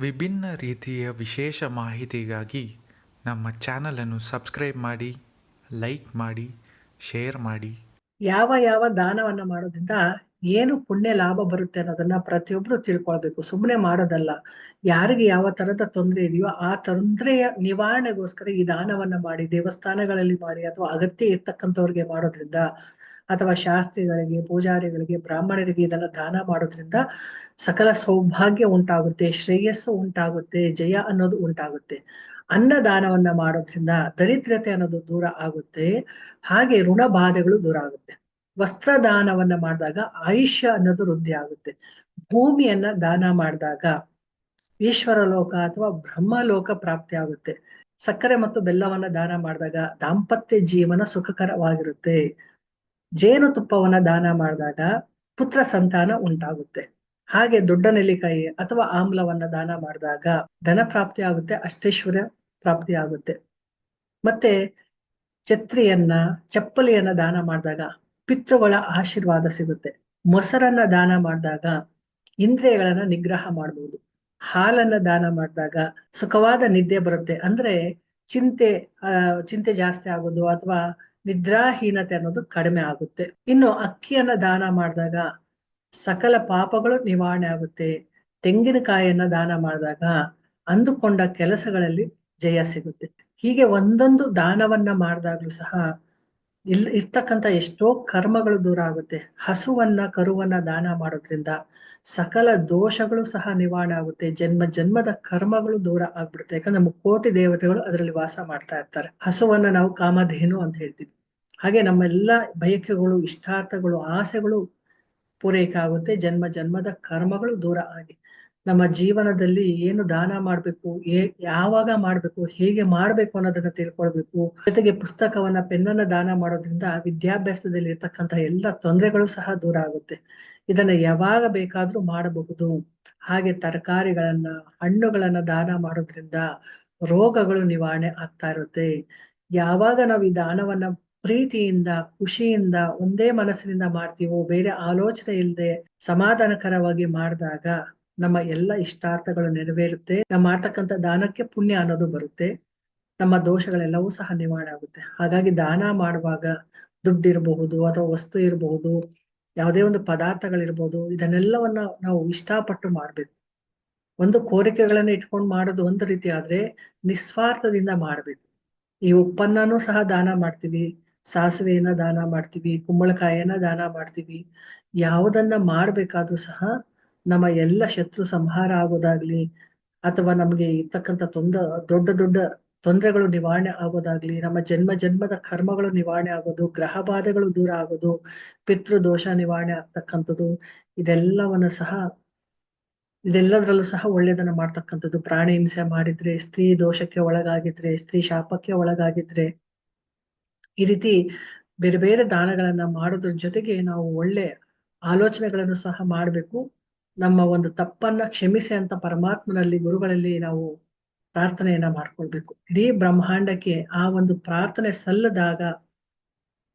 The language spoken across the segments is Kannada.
ವಿಭಿನ್ನ ರೀತಿಯ ವಿಶೇಷ ಮಾಹಿತಿಗಾಗಿ ನಮ್ಮ ಚಾನಲನ್ನು ಸಬ್ಸ್ಕ್ರೈಬ್ ಮಾಡಿ, ಲೈಕ್ ಮಾಡಿ, ಶೇರ್ ಮಾಡಿ. ಯಾವ ಯಾವ ದಾನವನ್ನ ಮಾಡೋದ್ರಿಂದ ಏನು ಪುಣ್ಯ ಲಾಭ ಬರುತ್ತೆ ಅನ್ನೋದನ್ನ ಪ್ರತಿಯೊಬ್ರು ತಿಳ್ಕೊಳ್ಬೇಕು. ಸುಮ್ಮನೆ ಮಾಡೋದಲ್ಲ. ಯಾರಿಗೆ ಯಾವ ತರದ ತೊಂದರೆ ಇದೆಯೋ ಆ ತೊಂದರೆಯ ನಿವಾರಣೆಗೋಸ್ಕರ ಈ ದಾನವನ್ನ ಮಾಡಿ, ದೇವಸ್ಥಾನಗಳಲ್ಲಿ ಮಾಡಿ, ಅಥವಾ ಅಗತ್ಯ ಇರ್ತಕ್ಕಂಥವ್ರಿಗೆ ಮಾಡೋದ್ರಿಂದ, ಅಥವಾ ಶಾಸ್ತ್ರಿಗಳಿಗೆ, ಪೂಜಾರಿಗಳಿಗೆ, ಬ್ರಾಹ್ಮಣರಿಗೆ ಇದನ್ನ ದಾನ ಮಾಡೋದ್ರಿಂದ ಸಕಲ ಸೌಭಾಗ್ಯ ಉಂಟಾಗುತ್ತೆ, ಶ್ರೇಯಸ್ಸು ಉಂಟಾಗುತ್ತೆ, ಜಯ ಅನ್ನೋದು ಉಂಟಾಗುತ್ತೆ. ಅನ್ನದಾನವನ್ನ ಮಾಡೋದ್ರಿಂದ ದರಿದ್ರತೆ ಅನ್ನೋದು ದೂರ ಆಗುತ್ತೆ, ಹಾಗೆ ಋಣ ಬಾಧೆಗಳು ದೂರ ಆಗುತ್ತೆ. ವಸ್ತ್ರದಾನವನ್ನ ಮಾಡಿದಾಗ ಆಯುಷ್ಯ ಅನ್ನೋದು ವೃದ್ಧಿ ಆಗುತ್ತೆ. ಭೂಮಿಯನ್ನ ದಾನ ಮಾಡಿದಾಗ ಈಶ್ವರ ಲೋಕ ಅಥವಾ ಬ್ರಹ್ಮಲೋಕ ಪ್ರಾಪ್ತಿ ಆಗುತ್ತೆ. ಸಕ್ಕರೆ ಮತ್ತು ಬೆಲ್ಲವನ್ನ ದಾನ ಮಾಡಿದಾಗ ದಾಂಪತ್ಯ ಜೀವನ ಸುಖಕರವಾಗಿರುತ್ತೆ. ಜೇನುತುಪ್ಪವನ್ನ ದಾನ ಮಾಡಿದಾಗ ಪುತ್ರ ಸಂತಾನ ಉಂಟಾಗುತ್ತೆ. ಹಾಗೆ ದೊಡ್ಡ ನೆಲ್ಲಿಕಾಯಿ ಅಥವಾ ಆಮ್ಲವನ್ನ ದಾನ ಮಾಡಿದಾಗ ಧನ ಪ್ರಾಪ್ತಿ ಆಗುತ್ತೆ, ಅಷ್ಟೈಶ್ವರ್ಯ ಪ್ರಾಪ್ತಿ ಆಗುತ್ತೆ. ಮತ್ತೆ ಛತ್ರಿಯನ್ನ, ಚಪ್ಪಲಿಯನ್ನ ದಾನ ಮಾಡಿದಾಗ ಪಿತೃಗಳ ಆಶೀರ್ವಾದ ಸಿಗುತ್ತೆ. ಮೊಸರನ್ನ ದಾನ ಮಾಡಿದಾಗ ಇಂದ್ರಿಯಗಳನ್ನ ನಿಗ್ರಹ ಮಾಡಬಹುದು. ಹಾಲನ್ನ ದಾನ ಮಾಡಿದಾಗ ಸುಖವಾದ ನಿದ್ದೆ ಬರುತ್ತೆ. ಅಂದ್ರೆ ಚಿಂತೆ ಚಿಂತೆ ಜಾಸ್ತಿ ಆಗೋದು ಅಥವಾ ನಿದ್ರಾಹೀನತೆ ಅನ್ನೋದು ಕಡಿಮೆ ಆಗುತ್ತೆ. ಇನ್ನು ಅಕ್ಕಿಯನ್ನ ದಾನ ಮಾಡಿದಾಗ ಸಕಲ ಪಾಪಗಳು ನಿವಾರಣೆ ಆಗುತ್ತೆ. ತೆಂಗಿನಕಾಯಿಯನ್ನ ದಾನ ಮಾಡಿದಾಗ ಅಂದುಕೊಂಡ ಕೆಲಸಗಳಲ್ಲಿ ಜಯ ಸಿಗುತ್ತೆ. ಹೀಗೆ ಒಂದೊಂದು ದಾನವನ್ನ ಮಾಡಿದಾಗ್ಲೂ ಸಹ ಇರ್ತಕ್ಕಂಥ ಎಷ್ಟೋ ಕರ್ಮಗಳು ದೂರ ಆಗುತ್ತೆ. ಹಸುವನ್ನ, ಕರುವನ್ನ ದಾನ ಮಾಡೋದ್ರಿಂದ ಸಕಲ ದೋಷಗಳು ಸಹ ನಿವಾರಣೆ ಆಗುತ್ತೆ. ಜನ್ಮ ಜನ್ಮದ ಕರ್ಮಗಳು ದೂರ ಆಗ್ಬಿಡುತ್ತೆ. ಯಾಕಂದ್ರೆ ಮುಕ್ಕೋಟಿ ದೇವತೆಗಳು ಅದರಲ್ಲಿ ವಾಸ ಮಾಡ್ತಾ ಇರ್ತಾರೆ. ಹಸುವನ್ನ ನಾವು ಕಾಮಧೇನು ಅಂತ ಹೇಳ್ತೀವಿ. ಹಾಗೆ ನಮ್ಮೆಲ್ಲ ಬಯಕೆಗಳು, ಇಷ್ಟಾರ್ಥಗಳು, ಆಸೆಗಳು ಪೂರೈಕೆ ಆಗುತ್ತೆ. ಜನ್ಮ ಜನ್ಮದ ಕರ್ಮಗಳು ದೂರ ಆಗಿ ನಮ್ಮ ಜೀವನದಲ್ಲಿ ಏನು ದಾನ ಮಾಡ್ಬೇಕು, ಯಾವಾಗ ಮಾಡ್ಬೇಕು, ಹೇಗೆ ಮಾಡ್ಬೇಕು ಅನ್ನೋದನ್ನ ತಿಳ್ಕೊಳ್ಬೇಕು. ಜೊತೆಗೆ ಪುಸ್ತಕವನ್ನ, ಪೆನ್ನನ್ನ ದಾನ ಮಾಡೋದ್ರಿಂದ ವಿದ್ಯಾಭ್ಯಾಸದಲ್ಲಿ ಇರ್ತಕ್ಕಂಥ ಎಲ್ಲ ತೊಂದರೆಗಳು ಸಹ ದೂರ ಆಗುತ್ತೆ. ಇದನ್ನ ಯಾವಾಗ ಬೇಕಾದ್ರೂ ಮಾಡಬಹುದು. ಹಾಗೆ ತರಕಾರಿಗಳನ್ನ, ಹಣ್ಣುಗಳನ್ನ ದಾನ ಮಾಡೋದ್ರಿಂದ ರೋಗಗಳು ನಿವಾರಣೆ ಆಗ್ತಾ ಇರುತ್ತೆ. ಯಾವಾಗ ನಾವು ಈ ದಾನವನ್ನ ಪ್ರೀತಿಯಿಂದ, ಖುಷಿಯಿಂದ, ಒಂದೇ ಮನಸ್ಸಿನಿಂದ ಮಾಡ್ತೀವೋ, ಬೇರೆ ಆಲೋಚನೆ ಇಲ್ಲದೆ ಸಮಾಧಾನಕರವಾಗಿ ಮಾಡಿದಾಗ ನಮ್ಮ ಎಲ್ಲ ಇಷ್ಟಾರ್ಥಗಳು ನೆರವೇರುತ್ತೆ. ನಾವು ಮಾಡ್ತಕ್ಕಂಥ ದಾನಕ್ಕೆ ಪುಣ್ಯ ಅನ್ನೋದು ಬರುತ್ತೆ. ನಮ್ಮ ದೋಷಗಳೆಲ್ಲವೂ ಸಹ ನಿವಾರಣೆ ಆಗುತ್ತೆ. ಹಾಗಾಗಿ ದಾನ ಮಾಡುವಾಗ ದುಡ್ಡಿರಬಹುದು ಅಥವಾ ವಸ್ತು ಇರಬಹುದು, ಯಾವುದೇ ಒಂದು ಪದಾರ್ಥಗಳಿರ್ಬೋದು, ಇದನ್ನೆಲ್ಲವನ್ನ ನಾವು ಇಷ್ಟಪಟ್ಟು ಮಾಡ್ಬೇಕು. ಒಂದು ಕೋರಿಕೆಗಳನ್ನ ಇಟ್ಕೊಂಡು ಮಾಡೋದು ಒಂದು ರೀತಿ ಆದ್ರೆ ನಿಸ್ವಾರ್ಥದಿಂದ ಮಾಡ್ಬೇಕು. ಈ ಉಪ್ಪನ್ನೂ ಸಹ ದಾನ ಮಾಡ್ತೀವಿ, ಸಾಸಿವೆಯನ್ನ ದಾನ ಮಾಡ್ತೀವಿ, ಕುಂಬಳಕಾಯಿಯನ್ನ ದಾನ ಮಾಡ್ತೀವಿ. ಯಾವುದನ್ನ ಮಾಡ್ಬೇಕಾದ್ರೂ ಸಹ ನಮ್ಮ ಎಲ್ಲ ಶತ್ರು ಸಂಹಾರ ಆಗೋದಾಗ್ಲಿ, ಅಥವಾ ನಮ್ಗೆ ಇರ್ತಕ್ಕಂಥ ದೊಡ್ಡ ದೊಡ್ಡ ತೊಂದರೆಗಳು ನಿವಾರಣೆ ಆಗೋದಾಗ್ಲಿ, ನಮ್ಮ ಜನ್ಮ ಜನ್ಮದ ಕರ್ಮಗಳು ನಿವಾರಣೆ ಆಗೋದು, ಗ್ರಹ ಬಾಧೆಗಳು ದೂರ ಆಗೋದು, ಪಿತೃ ದೋಷ ನಿವಾರಣೆ ಆಗ್ತಕ್ಕಂಥದ್ದು, ಇದೆಲ್ಲದ್ರಲ್ಲೂ ಸಹ ಒಳ್ಳೇದನ್ನ ಮಾಡ್ತಕ್ಕಂಥದ್ದು. ಪ್ರಾಣಿ ಹಿಂಸೆ ಮಾಡಿದ್ರೆ, ಸ್ತ್ರೀ ದೋಷಕ್ಕೆ ಒಳಗಾಗಿದ್ರೆ, ಸ್ತ್ರೀ ಶಾಪಕ್ಕೆ ಒಳಗಾಗಿದ್ರೆ, ಈ ರೀತಿ ಬೇರೆ ಬೇರೆ ದಾನಗಳನ್ನ ಮಾಡೋದ್ರ ಜೊತೆಗೆ ನಾವು ಒಳ್ಳೆ ಆಲೋಚನೆಗಳನ್ನು ಸಹ ಮಾಡ್ಬೇಕು. ನಮ್ಮ ಒಂದು ತಪ್ಪನ್ನ ಕ್ಷಮಿಸಿ ಅಂತ ಪರಮಾತ್ಮನಲ್ಲಿ, ಗುರುಗಳಲ್ಲಿ ನಾವು ಪ್ರಾರ್ಥನೆಯನ್ನ ಮಾಡ್ಕೊಳ್ಬೇಕು. ಇಡೀ ಬ್ರಹ್ಮಾಂಡಕ್ಕೆ ಆ ಒಂದು ಪ್ರಾರ್ಥನೆ ಸಲ್ಲದಾಗ,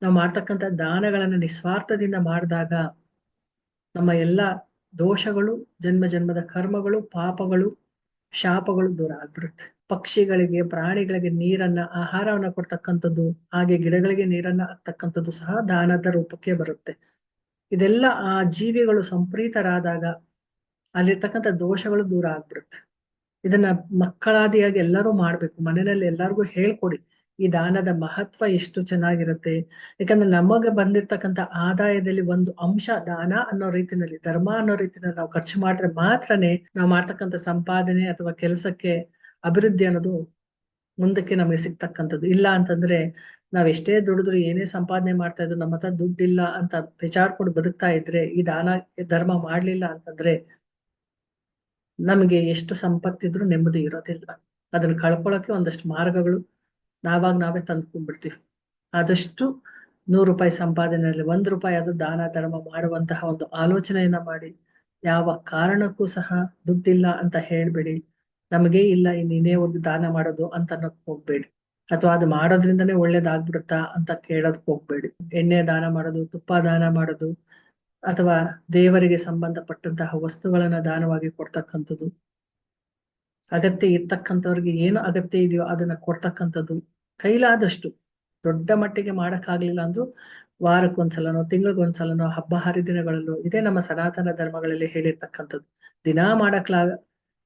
ನಾವು ಮಾಡ್ತಕ್ಕಂಥ ದಾನಗಳನ್ನ ನಿಸ್ವಾರ್ಥದಿಂದ ಮಾಡಿದಾಗ ನಮ್ಮ ಎಲ್ಲ ದೋಷಗಳು, ಜನ್ಮ ಜನ್ಮದ ಕರ್ಮಗಳು, ಪಾಪಗಳು, ಶಾಪಗಳು ದೂರ ಆಗ್ಬಿಡುತ್ತೆ. ಪಕ್ಷಿಗಳಿಗೆ, ಪ್ರಾಣಿಗಳಿಗೆ ನೀರನ್ನ, ಆಹಾರವನ್ನ ಕೊಡ್ತಕ್ಕಂಥದ್ದು, ಹಾಗೆ ಗಿಡಗಳಿಗೆ ನೀರನ್ನ ಹಾಕ್ತಕ್ಕಂಥದ್ದು ಸಹ ದಾನದ ರೂಪಕ್ಕೆ ಬರುತ್ತೆ. ಇದೆಲ್ಲ ಆ ಜೀವಿಗಳು ಸಂಪ್ರೀತರಾದಾಗ ಅಲ್ಲಿರ್ತಕ್ಕಂಥ ದೋಷಗಳು ದೂರ ಆಗ್ಬಿಡುತ್ತೆ. ಇದನ್ನ ಮಕ್ಕಳಾದಿಯಾಗಿ ಎಲ್ಲರೂ ಮಾಡ್ಬೇಕು. ಮನೆಯಲ್ಲಿ ಎಲ್ಲರಿಗೂ ಹೇಳ್ಕೊಡಿ ಈ ದಾನದ ಮಹತ್ವ ಎಷ್ಟು ಚೆನ್ನಾಗಿರುತ್ತೆ. ಯಾಕಂದ್ರೆ ನಮಗೆ ಬಂದಿರ್ತಕ್ಕಂಥ ಆದಾಯದಲ್ಲಿ ಒಂದು ಅಂಶ ದಾನ ಅನ್ನೋ ರೀತಿನಲ್ಲಿ, ಧರ್ಮ ಅನ್ನೋ ರೀತಿನಲ್ಲಿ ನಾವು ಖರ್ಚು ಮಾಡಿದ್ರೆ ಮಾತ್ರನೇ ನಾವು ಮಾಡ್ತಕ್ಕಂಥ ಸಂಪಾದನೆ ಅಥವಾ ಕೆಲಸಕ್ಕೆ ಅಭಿವೃದ್ಧಿ ಅನ್ನೋದು ಮುಂದಕ್ಕೆ ನಮಗೆ ಸಿಗ್ತಕ್ಕಂಥದ್ದು. ಇಲ್ಲ ಅಂತಂದ್ರೆ ನಾವ್ ಎಷ್ಟೇ ದುಡಿದ್ರು, ಏನೇ ಸಂಪಾದನೆ ಮಾಡ್ತಾ ಇದ್ರು, ನಮ್ಮ ಹತ್ರ ದುಡ್ಡಿಲ್ಲ ಅಂತ ಬೆಚಾಡ್ಕೊಂಡು ಬದುಕ್ತಾ ಇದ್ರೆ, ಈ ದಾನ ಧರ್ಮ ಮಾಡ್ಲಿಲ್ಲ ಅಂತಂದ್ರೆ ನಮಗೆ ಎಷ್ಟು ಸಂಪತ್ತಿದ್ರು ನೆಮ್ಮದಿ ಇರೋದಿಲ್ಲ. ಅದನ್ನ ಕಳ್ಕೊಳಕ್ಕೆ ಒಂದಷ್ಟು ಮಾರ್ಗಗಳು ನಾವೇ ತಂದ್ಕೊಂಡ್ಬಿಡ್ತೀವಿ. ಆದಷ್ಟು 100 ರೂಪಾಯಿ ಸಂಪಾದನೆಯಲ್ಲಿ 1 ರೂಪಾಯಿ ಅದು ದಾನ ಧರ್ಮ ಮಾಡುವಂತಹ ಒಂದು ಆಲೋಚನೆಯನ್ನ ಮಾಡಿ, ಯಾವ ಕಾರಣಕ್ಕೂ ಸಹ ದುಡ್ಡಿಲ್ಲ ಅಂತ ಹೇಳ್ಬೇಡಿ. ನಮಗೇ ಇಲ್ಲ, ಇನ್ನೇ ಒಂದು ದಾನ ಮಾಡೋದು ಅಂತ ಅನ್ನೋಕ್ ಹೋಗ್ಬೇಡಿ. ಅಥವಾ ಅದು ಮಾಡೋದ್ರಿಂದನೇ ಒಳ್ಳೇದಾಗ್ಬಿಡುತ್ತಾ ಅಂತ ಕೇಳೋದಕ್ ಹೋಗ್ಬೇಡಿ. ಎಣ್ಣೆ ದಾನ ಮಾಡೋದು, ತುಪ್ಪ ದಾನ ಮಾಡೋದು, ಅಥವಾ ದೇವರಿಗೆ ಸಂಬಂಧಪಟ್ಟಂತಹ ವಸ್ತುಗಳನ್ನ ದಾನವಾಗಿ ಕೊಡ್ತಕ್ಕಂಥದ್ದು, ಅಗತ್ಯ ಇರ್ತಕ್ಕಂಥವ್ರಿಗೆ ಏನು ಅಗತ್ಯ ಇದೆಯೋ ಅದನ್ನ ಕೊಡ್ತಕ್ಕಂಥದ್ದು, ಕೈಲಾದಷ್ಟು. ದೊಡ್ಡ ಮಟ್ಟಿಗೆ ಮಾಡಕ್ಕಾಗ್ಲಿಲ್ಲ ಅಂದ್ರೂ ವಾರಕ್ಕೊಂದ್ಸಲನೋ ತಿಂಗಳಿಗೊಂದ್ಸಲನೋ ಹಬ್ಬ ಹರಿದಿನಗಳಲ್ಲೋ, ಇದೇ ನಮ್ಮ ಸನಾತನ ಧರ್ಮಗಳಲ್ಲಿ ಹೇಳಿರ್ತಕ್ಕಂಥದ್ದು. ದಿನಾ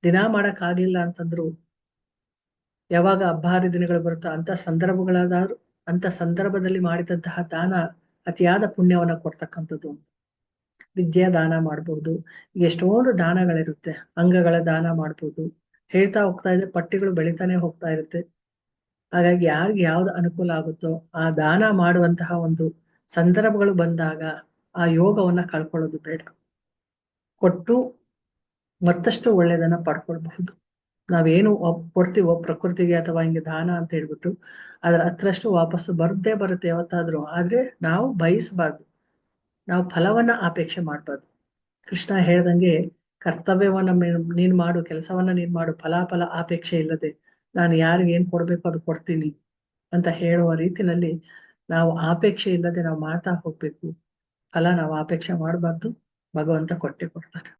ದಿನಾ ಮಾಡಕ್ಕಾಗ್ಲಿಲ್ಲ ಅಂತಂದ್ರು ಯಾವಾಗ ಹಬ್ಬ ಹರಿದಿನಗಳು ಬರುತ್ತೋ ಅಂತ ಸಂದರ್ಭದಲ್ಲಿ ಮಾಡಿದಂತಹ ದಾನ ಅತಿಯಾದ ಪುಣ್ಯವನ್ನ ಕೊಡ್ತಕ್ಕಂಥದ್ದು. ವಿದ್ಯಾ ದಾನ ಮಾಡ್ಬೋದು, ಎಷ್ಟೊಂದು ದಾನಗಳಿರುತ್ತೆ. ಅಂಗಗಳ ದಾನ ಮಾಡ್ಬೋದು. ಹೇಳ್ತಾ ಹೋಗ್ತಾ ಇದ್ರೆ ಪಟ್ಟಿಗಳು ಬೆಳಿತಾನೆ ಹೋಗ್ತಾ ಇರುತ್ತೆ. ಹಾಗಾಗಿ ಯಾರಿಗೆ ಯಾವ್ದು ಅನುಕೂಲ ಆಗುತ್ತೋ ಆ ದಾನ ಮಾಡುವಂತಹ ಒಂದು ಸಂದರ್ಭಗಳು ಬಂದಾಗ ಆ ಯೋಗವನ್ನ ಕಳ್ಕೊಳ್ಳೋದು ಬೇಡ. ಕೊಟ್ಟು ಮತ್ತಷ್ಟು ಒಳ್ಳೇದನ್ನ ಪಡ್ಕೊಳ್ಬಹುದು. ನಾವೇನು ಕೊಡ್ತೀವೋ ಪ್ರಕೃತಿಗೆ ಅಥವಾ ಹಿಂಗೆ ದಾನ ಅಂತ ಹೇಳ್ಬಿಟ್ಟು ಅದ್ರ ಹತ್ರಷ್ಟು ವಾಪಸ್ಸು ಬರುತ್ತೆ ಯಾವತ್ತಾದ್ರೂ. ಆದ್ರೆ ನಾವು ಬಯಸಬಾರ್ದು, ನಾವು ಫಲವನ್ನ ಅಪೇಕ್ಷೆ ಮಾಡ್ಬಾರ್ದು. ಕೃಷ್ಣ ಹೇಳ್ದಂಗೆ ಕರ್ತವ್ಯವನ್ನ ನೀನ್ ಮಾಡು, ಕೆಲಸವನ್ನ ನೀನ್ ಮಾಡು, ಫಲಾಫಲ ಅಪೇಕ್ಷೆ ಇಲ್ಲದೆ ನಾನು ಯಾರಿಗೆ ಏನ್ ಕೊಡ್ಬೇಕು ಅದು ಕೊಡ್ತೀನಿ ಅಂತ ಹೇಳುವ ರೀತಿನಲ್ಲಿ ನಾವು ಅಪೇಕ್ಷೆ ಇಲ್ಲದೆ ನಾವು ಮಾಡ್ತಾ ಹೋಗ್ಬೇಕು. ಫಲ ನಾವು ಅಪೇಕ್ಷೆ ಮಾಡಬಾರ್ದು. ಭಗವಂತ ಕೊಟ್ಟೆ ಕೊಡ್ತಾನೆ.